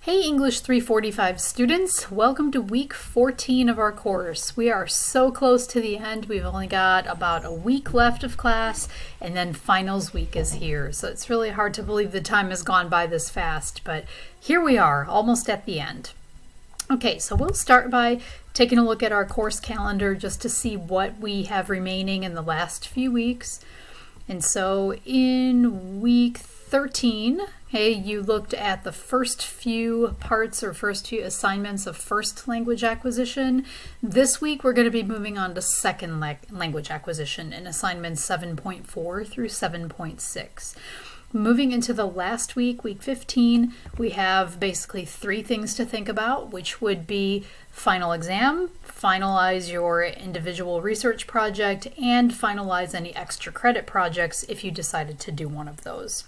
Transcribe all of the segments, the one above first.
Hey English 345 students, welcome to week 14 of our course. We are so close to the end. We've only got about a week left of class and then finals week is here. So it's really hard to believe the time has gone by this fast, but here we are, almost at the end. Okay, so we'll start by taking a look at our course calendar just to see what we have remaining in the last few weeks. And so in week 13, hey, you looked at the first few parts or first few assignments of first language acquisition. This week we're going to be moving on to second language acquisition in assignments 7.4 through 7.6. Moving into the last week, week 15, we have basically three things to think about, which would be final exam, finalize your individual research project, and finalize any extra credit projects if you decided to do one of those.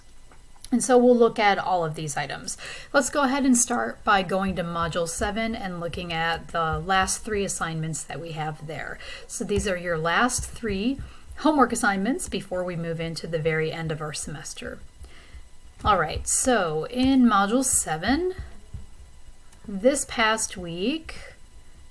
And so we'll look at all of these items. Let's go ahead and start by going to Module 7 and looking at the last three assignments that we have there. So these are your last three homework assignments before we move into the very end of our semester. All right, so in Module 7, this past week,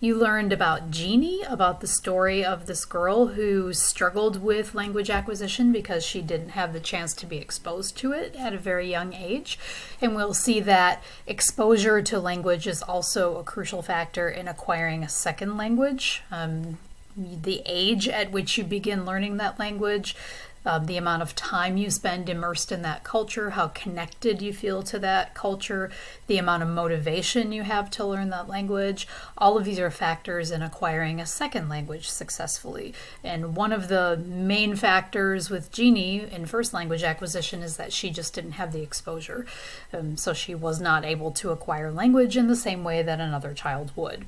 you learned about Jeannie, about the story of this girl who struggled with language acquisition because she didn't have the chance to be exposed to it at a very young age. And we'll see that exposure to language is also a crucial factor in acquiring a second language. The age at which you begin learning that language, the amount of time you spend immersed in that culture, how connected you feel to that culture, the amount of motivation you have to learn that language. All of these are factors in acquiring a second language successfully. And one of the main factors with Jeannie in first language acquisition is that she just didn't have the exposure. So she was not able to acquire language in the same way that another child would.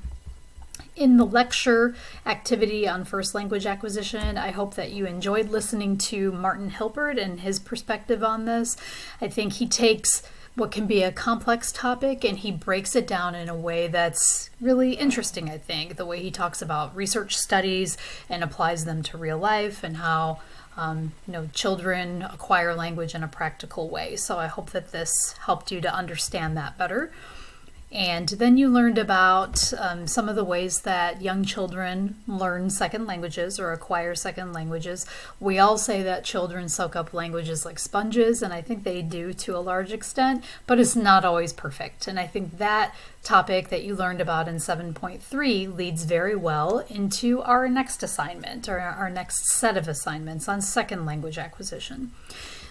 In the lecture activity on first language acquisition, I hope that you enjoyed listening to Martin Hilpert and his perspective on this. I think he takes what can be a complex topic and he breaks it down in a way that's really interesting, I think. The way he talks about research studies and applies them to real life and how children acquire language in a practical way. So I hope that this helped you to understand that better. And then you learned about some of the ways that young children learn second languages or acquire second languages. We all say that children soak up languages like sponges, and I think they do to a large extent, but it's not always perfect. And I think that topic that you learned about in 7.3 leads very well into our next assignment or our next set of assignments on second language acquisition.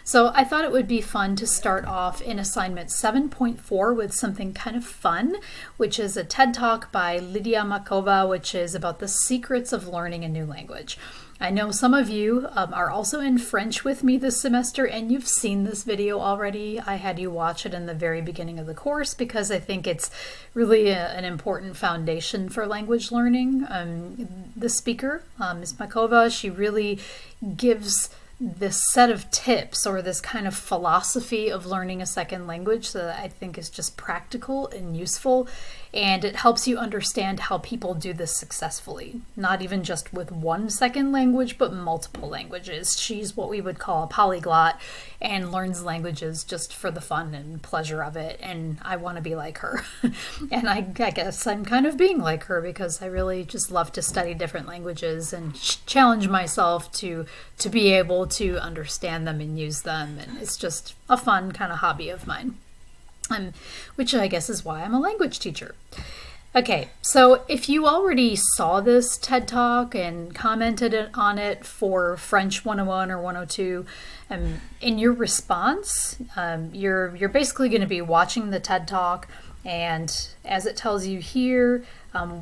So I thought it would be fun to start off in assignment 7.4 with something kind of fun, which is a TED Talk by Lydia Makova, which is about the secrets of learning a new language. I know some of you are also in French with me this semester and you've seen this video already. I had you watch it in the very beginning of the course because I think it's really an important foundation for language learning. The speaker, Ms. Makova, she really gives this set of tips or this kind of philosophy of learning a second language that I think is just practical and useful, and it helps you understand how people do this successfully, not even just with one second language but multiple languages. She's what we would call a polyglot and learns languages just for the fun and pleasure of it, and I want to be like her. And I guess I'm kind of being like her because I really just love to study different languages and challenge myself to be able to understand them and use them, and it's just a fun kind of hobby of mine, which I guess is why I'm a language teacher. Okay, so if you already saw this TED Talk and commented on it for French 101 or 102, in your response, you're basically going to be watching the TED Talk, and as it tells you here,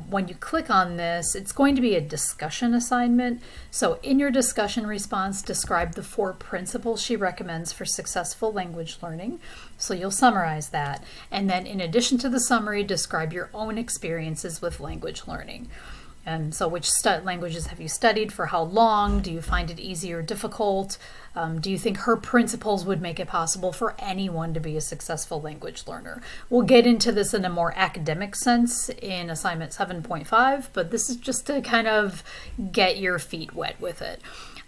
when you click on this, it's going to be a discussion assignment. So in your discussion response, describe the 4 principles she recommends for successful language learning. So you'll summarize that. And then in addition to the summary, describe your own experiences with language learning. So which languages have you studied? For how long? Do you find it easy or difficult? Do you think her principles would make it possible for anyone to be a successful language learner? We'll get into this in a more academic sense in assignment 7.5, but this is just to kind of get your feet wet with it.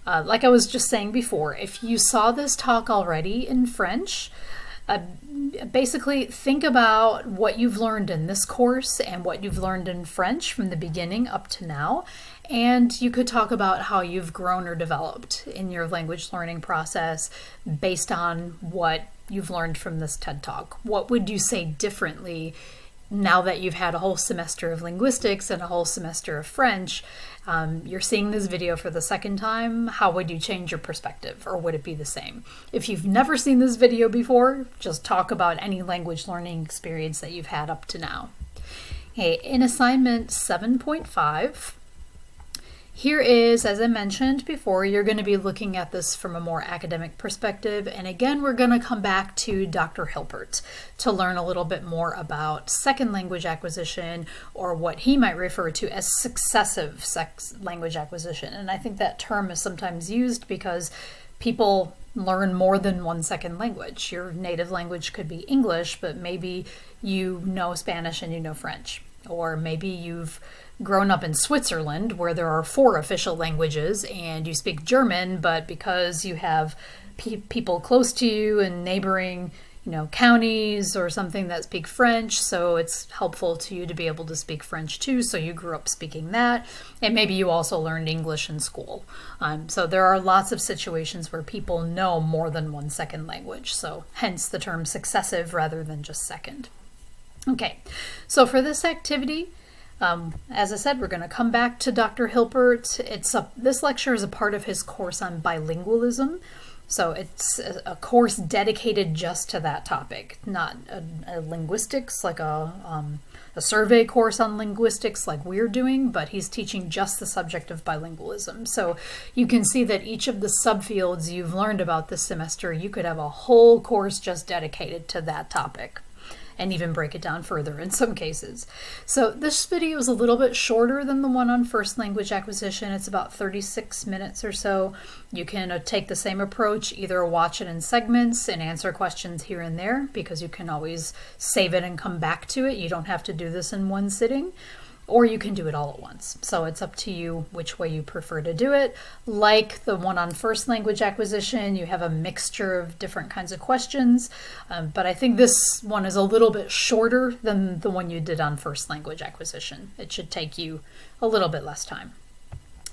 Like I was just saying before, if you saw this talk already in French, Basically, think about what you've learned in this course and what you've learned in French from the beginning up to now. And you could talk about how you've grown or developed in your language learning process based on what you've learned from this TED Talk. What would you say differently now that you've had a whole semester of linguistics and a whole semester of French? You're seeing this video for the second time. How would you change your perspective, or would it be the same? If you've never seen this video before, just talk about any language learning experience that you've had up to now. Okay, in assignment 7.5, here is, as I mentioned before, you're going to be looking at this from a more academic perspective. And again, we're going to come back to Dr. Hilpert to learn a little bit more about second language acquisition, or what he might refer to as successive language acquisition. And I think that term is sometimes used because people learn more than one second language. Your native language could be English, but maybe you know Spanish and you know French. Or maybe you've grown up in Switzerland where there are 4 official languages and you speak German, but because you have people close to you in neighboring, counties or something that speak French, so it's helpful to you to be able to speak French too, so you grew up speaking that. And maybe you also learned English in school. So there are lots of situations where people know more than one second language, so hence the term successive rather than just second. Okay, so for this activity, as I said, we're going to come back to Dr. Hilpert. This lecture is a part of his course on bilingualism. So it's a course dedicated just to that topic, not a linguistics, like a survey course on linguistics like we're doing, but he's teaching just the subject of bilingualism. So you can see that each of the subfields you've learned about this semester, you could have a whole course just dedicated to that topic, and even break it down further in some cases. So this video is a little bit shorter than the one on first language acquisition. It's about 36 minutes or so. You can take the same approach, either watch it in segments and answer questions here and there, because you can always save it and come back to it. You don't have to do this in one sitting. Or you can do it all at once. So it's up to you which way you prefer to do it. Like the one on first language acquisition, you have a mixture of different kinds of questions, but I think this one is a little bit shorter than the one you did on first language acquisition. It should take you a little bit less time.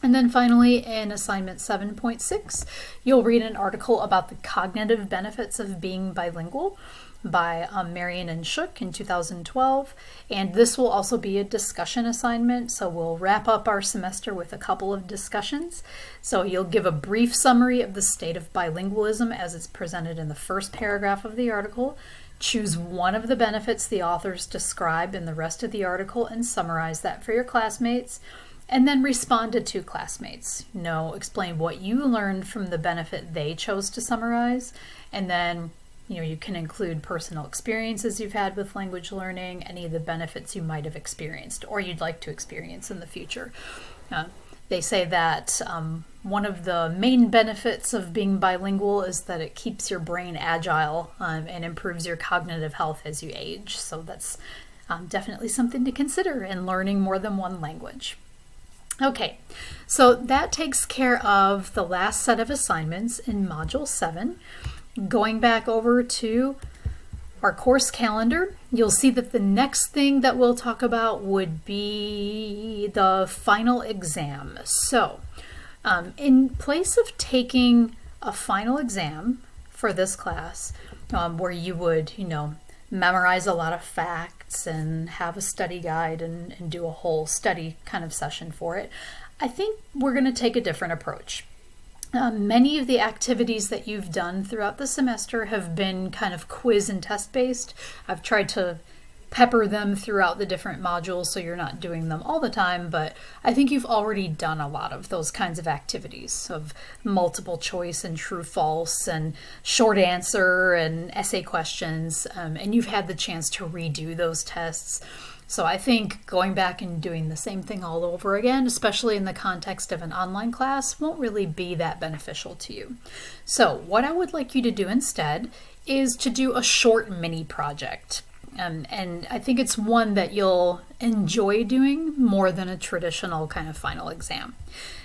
And then finally, in assignment 7.6, you'll read an article about the cognitive benefits of being bilingual by Marion and Shook in 2012. And this will also be a discussion assignment, so we'll wrap up our semester with a couple of discussions. So you'll give a brief summary of the state of bilingualism as it's presented in the first paragraph of the article. Choose one of the benefits the authors describe in the rest of the article and summarize that for your classmates. And then respond to 2 classmates. Explain what you learned from the benefit they chose to summarize. And then, you can include personal experiences you've had with language learning, any of the benefits you might have experienced or you'd like to experience in the future. They say that one of the main benefits of being bilingual is that it keeps your brain agile and improves your cognitive health as you age. So that's definitely something to consider in learning more than one language. Okay, so that takes care of the last set of assignments in Module 7. Going back over to our course calendar, you'll see that the next thing that we'll talk about would be the final exam. So, in place of taking a final exam for this class, where you would, memorize a lot of facts and have a study guide and do a whole study kind of session for it, I think we're going to take a different approach. Many of the activities that you've done throughout the semester have been kind of quiz and test based. I've tried to pepper them throughout the different modules so you're not doing them all the time, but I think you've already done a lot of those kinds of activities of multiple choice and true false and short answer and essay questions, and you've had the chance to redo those tests. So I think going back and doing the same thing all over again, especially in the context of an online class, won't really be that beneficial to you. So what I would like you to do instead is to do a short mini project. And I think it's one that you'll enjoy doing more than a traditional kind of final exam.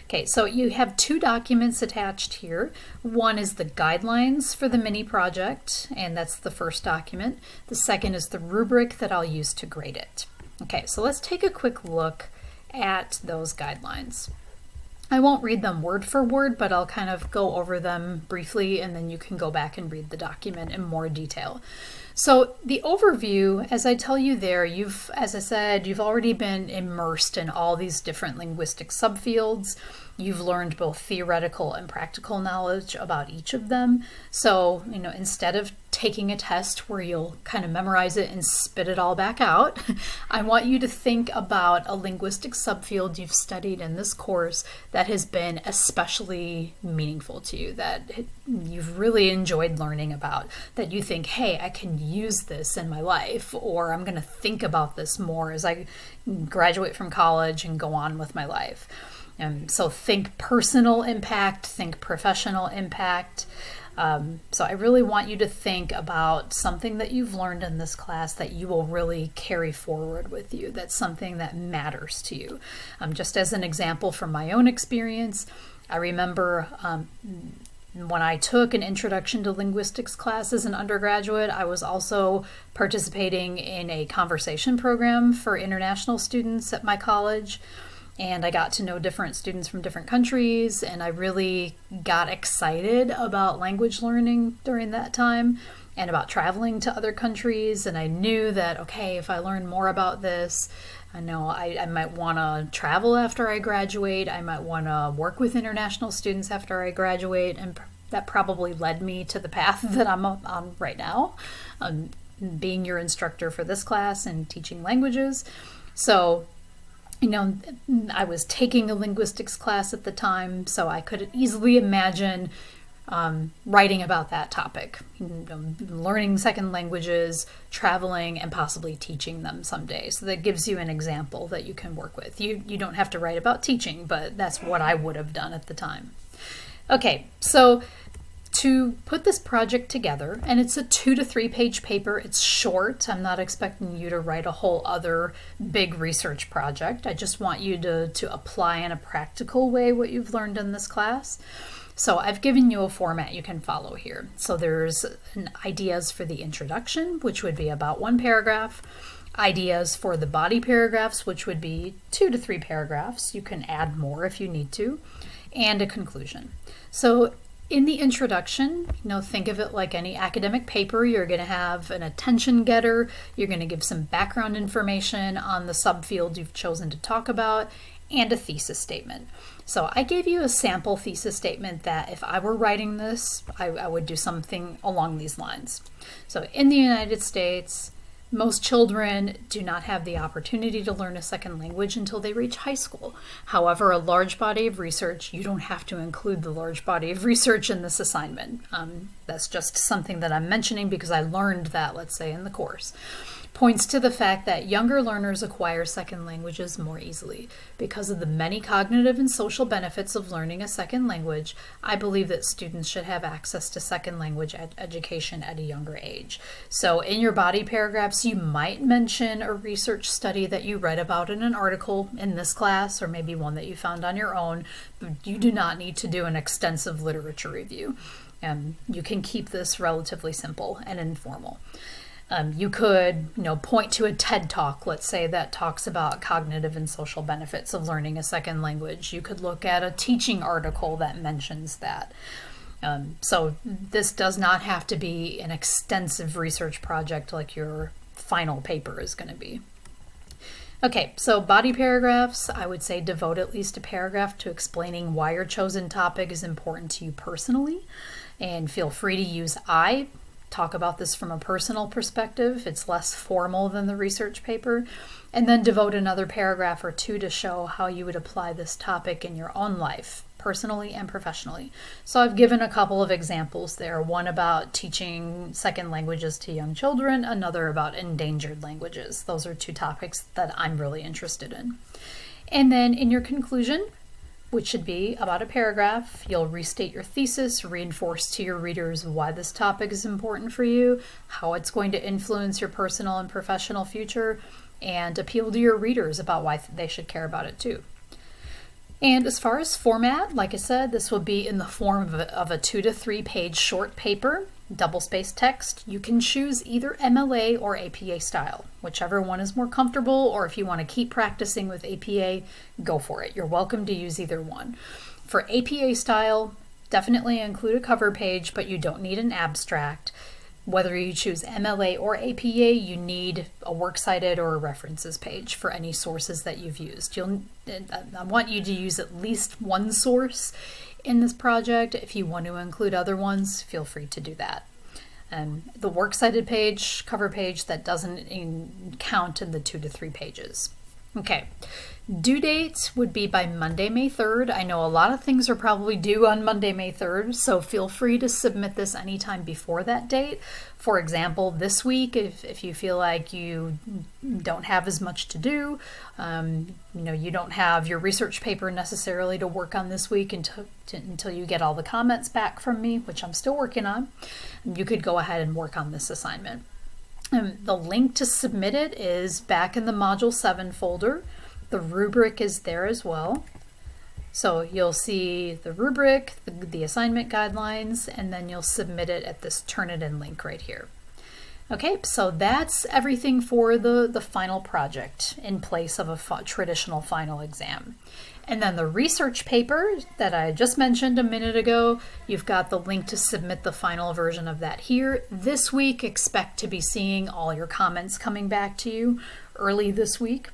Okay, so you have two documents attached here. One is the guidelines for the mini project, and that's the first document. The second is the rubric that I'll use to grade it. Okay, so let's take a quick look at those guidelines. I won't read them word for word, but I'll kind of go over them briefly, and then you can go back and read the document in more detail. So the overview, as I tell you there, as I said, you've already been immersed in all these different linguistic subfields. You've learned both theoretical and practical knowledge about each of them. So, instead of taking a test where you'll kind of memorize it and spit it all back out, I want you to think about a linguistic subfield you've studied in this course that has been especially meaningful to you, that you've really enjoyed learning about, that you think, hey, I can use this in my life, or I'm going to think about this more as I graduate from college and go on with my life. So think personal impact, think professional impact. So I really want you to think about something that you've learned in this class that you will really carry forward with you. That's something that matters to you. Just as an example from my own experience, I remember when I took an Introduction to Linguistics class as an undergraduate, I was also participating in a conversation program for international students at my college. And I got to know different students from different countries, and I really got excited about language learning during that time and about traveling to other countries. And I knew that, okay, if I learn more about this, I know I might want to travel after I graduate. I might want to work with international students after I graduate. And that probably led me to the path that I'm on right now, being your instructor for this class and teaching languages. So I was taking a linguistics class at the time, so I could easily imagine writing about that topic, learning second languages, traveling, and possibly teaching them someday. So that gives you an example that you can work with. You don't have to write about teaching, but that's what I would have done at the time. Okay, so to put this project together, and it's a 2 to 3 page paper. It's short. I'm not expecting you to write a whole other big research project. I just want you to apply in a practical way what you've learned in this class. So I've given you a format you can follow here. So there's ideas for the introduction, which would be about 1 paragraph, ideas for the body paragraphs, which would be 2 to 3 paragraphs. You can add more if you need to, and a conclusion. So in the introduction, think of it like any academic paper. You're going to have an attention getter. You're going to give some background information on the subfield you've chosen to talk about, and a thesis statement. So I gave you a sample thesis statement that if I were writing this, I would do something along these lines. So in the United States, most children do not have the opportunity to learn a second language until they reach high school. However, a large body of research, you don't have to include the large body of research in this assignment. That's just something that I'm mentioning because I learned that, let's say, in the course. Points to the fact that younger learners acquire second languages more easily. Because of the many cognitive and social benefits of learning a second language, I believe that students should have access to second language education at a younger age. So in your body paragraphs, you might mention a research study that you read about in an article in this class, or maybe one that you found on your own, but you do not need to do an extensive literature review. You can keep this relatively simple and informal. You could, point to a TED Talk, let's say, that talks about cognitive and social benefits of learning a second language. You could look at a teaching article that mentions that. So this does not have to be an extensive research project like your final paper is going to be. Okay, so body paragraphs, I would say devote at least a paragraph to explaining why your chosen topic is important to you personally, and feel free to use I. Talk about this from a personal perspective. It's less formal than the research paper. And then devote another paragraph or 2 to show how you would apply this topic in your own life, personally and professionally. So I've given a couple of examples there. One about teaching second languages to young children, another about endangered languages. Those are 2 topics that I'm really interested in. And then in your conclusion, which should be about a paragraph. You'll restate your thesis, reinforce to your readers why this topic is important for you, how it's going to influence your personal and professional future, and appeal to your readers about why they should care about it too. And as far as format, like I said, this will be in the form of a 2 to 3 page short paper, double-spaced text. You can choose either MLA or APA style, whichever one is more comfortable, or if you want to keep practicing with APA, go for it. You're welcome to use either one. For APA style, definitely include a cover page, but you don't need an abstract. Whether you choose MLA or APA, you need a works cited or a references page for any sources that you've used. I want you to use at least one source in this project. If you want to include other ones, feel free to do that. The works cited page, cover page, that doesn't count in the 2 to 3 pages. Okay, due date would be by Monday, May 3rd. I know a lot of things are probably due on Monday, May 3rd, so feel free to submit this anytime before that date. For example, this week, if you feel like you don't have as much to do, you don't have your research paper necessarily to work on this week until you get all the comments back from me, which I'm still working on, you could go ahead and work on this assignment. The link to submit it is back in the Module 7 folder. The rubric is there as well. So you'll see the rubric, the assignment guidelines, and then you'll submit it at this Turnitin link right here. Okay, so that's everything for the final project in place of a traditional final exam. And then the research paper that I just mentioned a minute ago, you've got the link to submit the final version of that here. This week, expect to be seeing all your comments coming back to you early this week.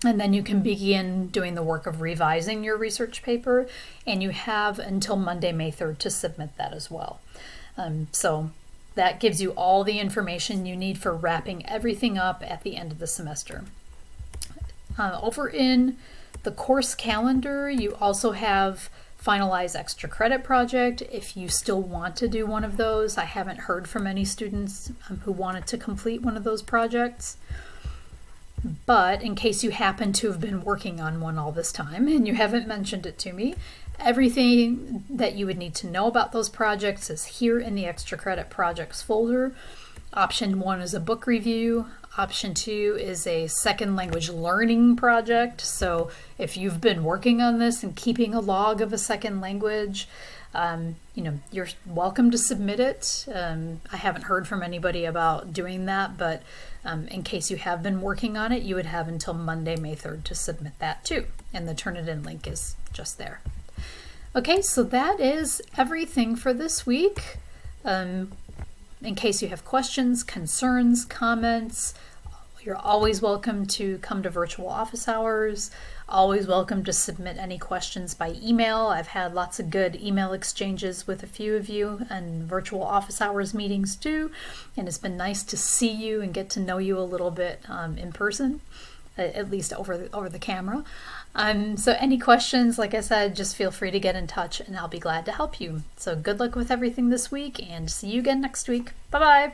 And then you can begin doing the work of revising your research paper, and you have until Monday, May 3rd to submit that as well. So that gives you all the information you need for wrapping everything up at the end of the semester. Over in the course calendar, you also have Finalize Extra Credit Project. If you still want to do one of those, I haven't heard from any students who wanted to complete one of those projects. But in case you happen to have been working on one all this time and you haven't mentioned it to me, everything that you would need to know about those projects is here in the Extra Credit Projects folder. Option 1 is a book review. Option 2 is a second language learning project. So if you've been working on this and keeping a log of a second language, you're welcome to submit it. I haven't heard from anybody about doing that, but in case you have been working on it, you would have until Monday, May 3rd to submit that too. And the Turnitin link is just there. Okay, so that is everything for this week. In case you have questions, concerns, comments, you're always welcome to come to virtual office hours. Always welcome to submit any questions by email. I've had lots of good email exchanges with a few of you and virtual office hours meetings too. And it's been nice to see you and get to know you a little bit in person, at least over the camera. So any questions, like I said, just feel free to get in touch and I'll be glad to help you. So good luck with everything this week and see you again next week. Bye-bye.